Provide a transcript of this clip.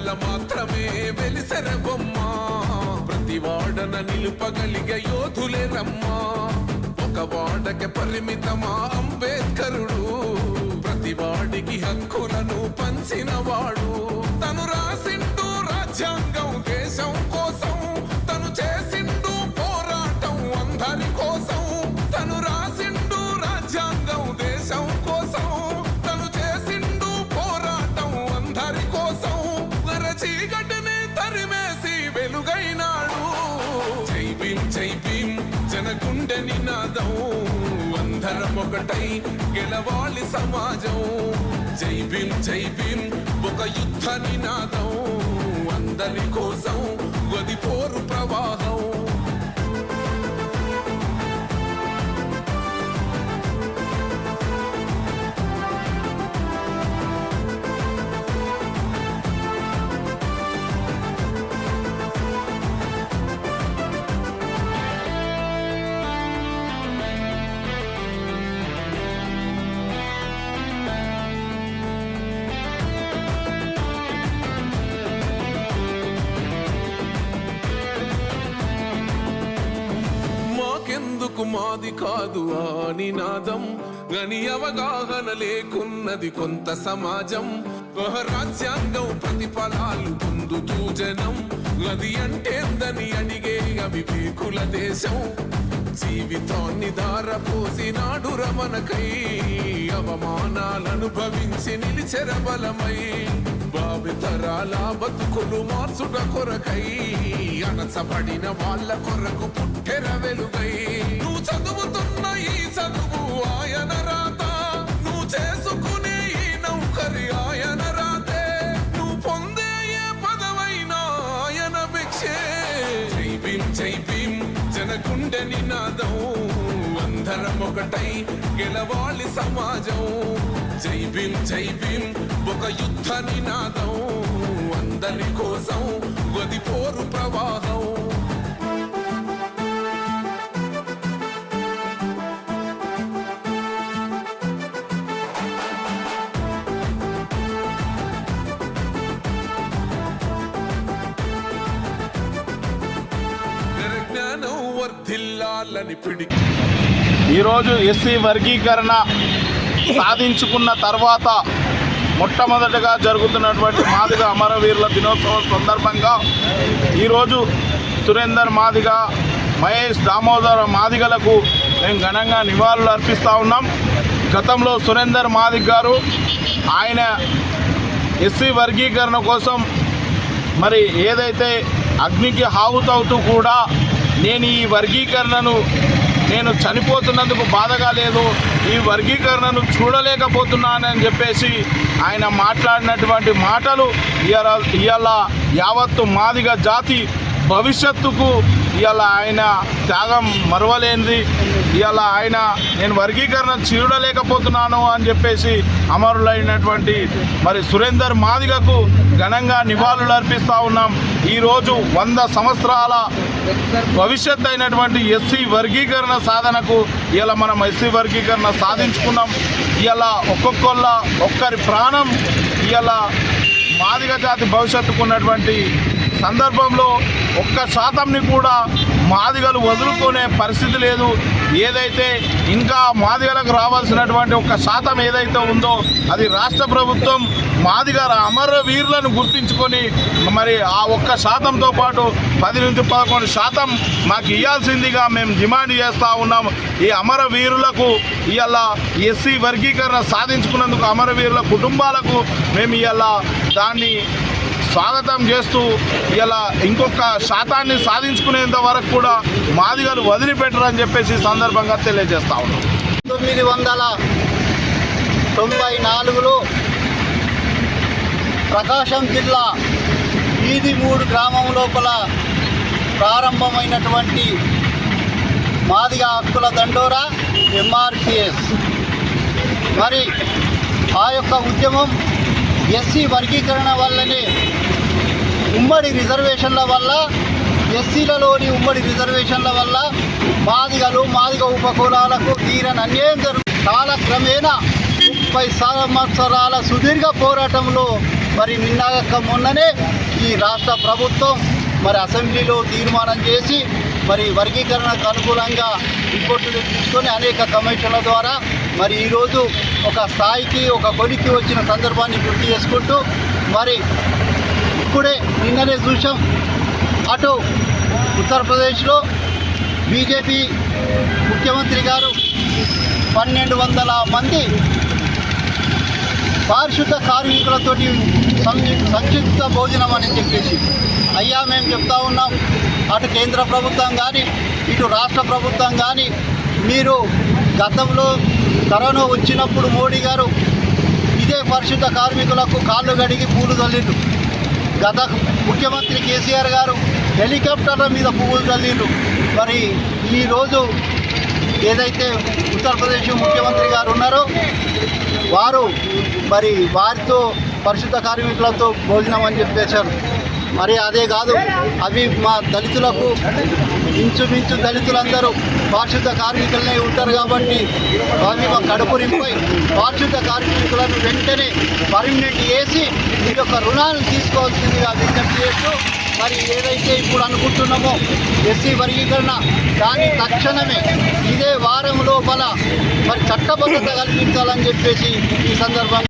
వాడల మాత్రమే వెలిసెర బొమ్మ ప్రతి వాడన నిలుపగలిగే యోధులే రమ్మా ఒక వాడకి పరిమితమా అంబేద్కరుడు ప్రతి వాడికి హక్కులను పంచినవాడు తను రాసిండు రాజ్యాంగం దేశం కోసం తను చేసిండు పోరాటం అందరి కోసం తను రాసిండు రాజ్యాంగం దేశం కోసం తను చేసిండు పోరాటం అందరి కోసం చీకటిని తరిమేసి వెలుగైనాడు జై భీమ్ జనగుండె నినాదం అందరం ఒకటై గెలవాలి సమాజం జై భీమ్ ఒక యుద్ధ నినాదం అందరి కోసం గది పోరు ప్రవాహం ఎందుకు మాది కాదు ఆ నినాదం గని అవగాహన లేకున్నది కొంత సమాజం రాజ్యాంగం ప్రతిఫలాలు పొందుతూ జనం అది అంటేందని అడిగే అవివేకుల దేశం జీవితాన్ని దారపోసినాడు రమణకై అవమానాలను భవించి నిలిచెర బలమై భావితరాల బతుకులు మార్చుట కొరకై అణచబడిన వాళ్ళ కొరకు పుట్టెర వెలుగై నువ్వు చదువుతున్న ఈ చదువు ఆయన రాత నువ్వు చేసుకునే ఈ నౌకరి ఆయన రాతే నువ్వు పొందే ఏ పదవైనా ఆయన భిక్షే జై భీమ్ జనగుండె నినాదం అందరం ఒకటై గెలవాలి సమాజం జై భీమ్ ఒక యుద్ధ నినాదం అందరి కోసం గది పోరు ప్రవాహం జ్ఞానం వర్ధిల్లాలని పిడికి ఈరోజు ఎస్సీ వర్గీకరణ సాధించుకున్న తర్వాత మొట్టమొదటగా జరుగుతున్నటువంటి మాదిగ అమరవీరుల దినోత్సవం సందర్భంగా ఈరోజు సురేందర్ మాదిగ మహేష్ దామోదర్ మాదిగలకు మేము ఘనంగా నివాళులు అర్పిస్తూ ఉన్నాం. గతంలో సురేందర్ మాదిగ గారు ఆయన ఎస్సీ వర్గీకరణ కోసం మరి ఏదైతే అగ్నికి హావుతవుతూ కూడా నేను ఈ వర్గీకరణను నేను చనిపోతున్నందుకు బాధగా లేదు, ఈ వర్గీకరణను చూడలేకపోతున్నానని చెప్పేసి ఆయన మాట్లాడినటువంటి మాటలు ఇవాళ యావత్తు మాదిగ జాతి భవిష్యత్తుకు ఇవాళ ఆయన త్యాగం మరవలేనిది. ఇవాళ ఆయన నేను వర్గీకరణ చూడలేకపోతున్నాను అని చెప్పేసి అమరులైనటువంటి మరి సురేందర్ మాదిగకు ఘనంగా నివాళులు అర్పిస్తూ ఉన్నాం. ఈరోజు 100 సంవత్సరాల భవిష్యత్ అయినటువంటి ఎస్సీ వర్గీకరణ సాధనకు ఇలా మనం ఎస్సీ వర్గీకరణ సాధించుకున్నాం. ఇలా ఒక్కరి ప్రాణం ఇలా మాదిగ జాతి భవిష్యత్తుకు ఉన్నటువంటి సందర్భంలో 1% కూడా మాదిగలు వదులుకునే పరిస్థితి లేదు. ఏదైతే ఇంకా మాదిగలకు రావాల్సినటువంటి 1% ఏదైతే ఉందో అది రాష్ట్ర ప్రభుత్వం మాదిగ అమరవీరులను గుర్తించుకొని మరి ఆ 1%తో పాటు 10 నుంచి 11% మాకు ఇవ్వాల్సిందిగా మేము డిమాండ్ చేస్తూ ఉన్నాం. ఈ అమరవీరులకు ఇవాళ ఎస్సీ వర్గీకరణ సాధించుకున్నందుకు అమరవీరుల కుటుంబాలకు మేము ఇవాళ దాన్ని స్వాగతం చేస్తూ ఇలా ఇంకొక శాతాన్ని సాధించుకునేంత వరకు కూడా మాదిగలు వదిలిపెట్టరని చెప్పేసి సందర్భంగా తెలియజేస్తా ఉన్నాం. 1994లో ప్రకాశం జిల్లా వీధి 3 గ్రామం లోపల ప్రారంభమైనటువంటి మాదిగ హక్కుల దండోరా ఎంఆర్పిఎస్ మరి ఆ యొక్క ఉద్యమం ఎస్సీ వర్గీకరణ వల్లనే ఉమ్మడి రిజర్వేషన్ల వల్ల ఎస్సీలలోని ఉమ్మడి రిజర్వేషన్ల వల్ల మాదిగలు మాదిగ ఉపకులాలకు తీరని అన్యాయం కాలక్రమేణా 30 సంవత్సరాల సుదీర్ఘ పోరాటంలో మరి నిన్నగాక మొన్ననే ఈ రాష్ట్ర ప్రభుత్వం మరి అసెంబ్లీలో తీర్మానం చేసి మరి వర్గీకరణకు అనుకూలంగా రిపోర్టులు తీసుకొని అనేక కమిషన్ల ద్వారా మరి ఈరోజు ఒక స్థాయికి ఒక కొలిక్కి వచ్చిన సందర్భాన్ని గుర్తు చేసుకుంటూ మరి ఇప్పుడే నిన్ననే చూసాం అటు ఉత్తరప్రదేశ్లో బీజేపీ ముఖ్యమంత్రి గారు 1200 మంది పారిశుద్ధ కార్మికులతోటి సంక్షిప్త భోజనం అని చెప్పేసి అయ్యా మేము చెప్తా ఉన్నాం అటు కేంద్ర ప్రభుత్వం కానీ ఇటు రాష్ట్ర ప్రభుత్వం కానీ మీరు గతంలో కరోనా వచ్చినప్పుడు మోడీ గారు ఇదే పరిశుద్ధ కార్మికులకు కాళ్ళు గడిగి పూలు చల్లిండ్రు. గత ముఖ్యమంత్రి కేసీఆర్ గారు హెలికాప్టర్ల మీద పువ్వులు చల్లిండ్రు. మరి ఈరోజు ఏదైతే ఉత్తరప్రదేశ్ ముఖ్యమంత్రి గారు ఉన్నారో వారు మరి వారితో పరిశుద్ధ కార్మికులతో భోజనం అని చెప్పేశారు. మరి అదే కాదు, అవి మా దళితులకు ఇంచుమించు దళితులందరూ పారిశుద్ధ కార్మికులనే ఉంటారు కాబట్టి అవి మా కడుపు నింపై పారిశుద్ధ కార్మికులను వెంటనే పర్మనెంట్ చేసి ఈ యొక్క రుణాలను తీసుకోవాల్సిందిగా విజ్ఞప్తి చేస్తూ మరి ఏదైతే ఇప్పుడు అనుకుంటున్నామో ఎస్సీ వర్గీకరణ దాన్ని తక్షణమే ఇదే వారం లోపల మరి చట్టబద్ధత కల్పించాలని చెప్పేసి ఈ సందర్భంగా